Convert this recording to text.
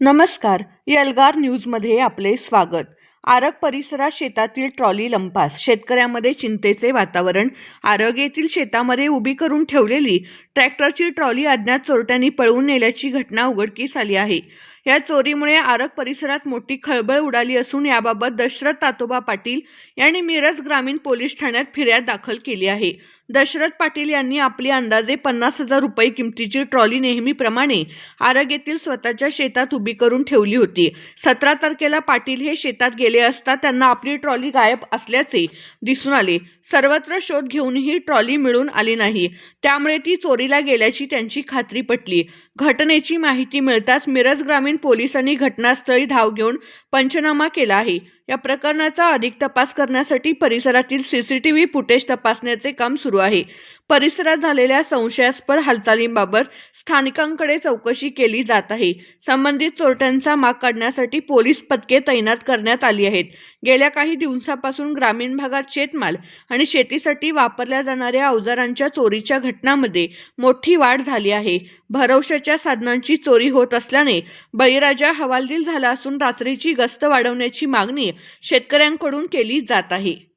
नमस्कार. एल्गार न्यूजमध्ये आपले स्वागत. आरग परिसरात शेतातील ट्रॉली लंपास, शेतकऱ्यांमध्ये चिंतेचे वातावरण. आरग येथील शेतामध्ये उभी करून ठेवलेली ट्रॅक्टरची ट्रॉली अज्ञात चोरट्यांनी पळवून नेल्याची घटना उघडकीस आली आहे. या चोरीमुळे आरग परिसरात मोठी खळबळ उडाली असून याबाबत दशरथ तातोबा पाटील यांनी मिरज ग्रामीण पोलीस ठाण्यात फिर्याद दाखल केली आहे. दशरथ पाटील यांनी आपली अंदाजे 50,000 रुपये किमतीची ट्रॉली नेहमीप्रमाणे आरग येथील स्वतःच्या शेतात उभी करून ठेवली होती. 17 तारखेला पाटील हे शेतात गेले असता त्यांना आपली ट्रॉली गायब असल्याचे दिसून आले. सर्वत्र शोध घेऊनही ट्रॉली मिळून आली नाही. त्यामुळे ती चोरीला गेल्याची त्यांची खात्री पटली. घटनेची माहिती मिळताच मिरज ग्रामीण पोलिसांनी घटनास्थळी धाव घेऊन पंचनामा केला आहे. या प्रकरणाचा अधिक तपास करण्यासाठी परिसरातील सीसीटीव्ही फुटेज तपासण्याचे काम सुरू आहे. परिसरात झालेल्या संशयास्पद हालचालींबाबत स्थानिकांकडे चौकशी केली जात आहे. संबंधित चोरट्यांचा माग काढण्यासाठी पोलीस पथके तैनात करण्यात आली आहेत. गेल्या काही दिवसांपासून ग्रामीण भागात शेतमाल आणि शेतीसाठी वापरल्या जाणाऱ्या अवजारांच्या चोरीच्या घटनांमध्ये मोठी वाढ झाली आहे. भरवशाच्या साधनांची चोरी होत असल्याने बळीराजा हवालदिल झाला असून रात्रीची गस्त वाढवण्याची मागणी शेतकऱ्यांकडून केली जात आहे.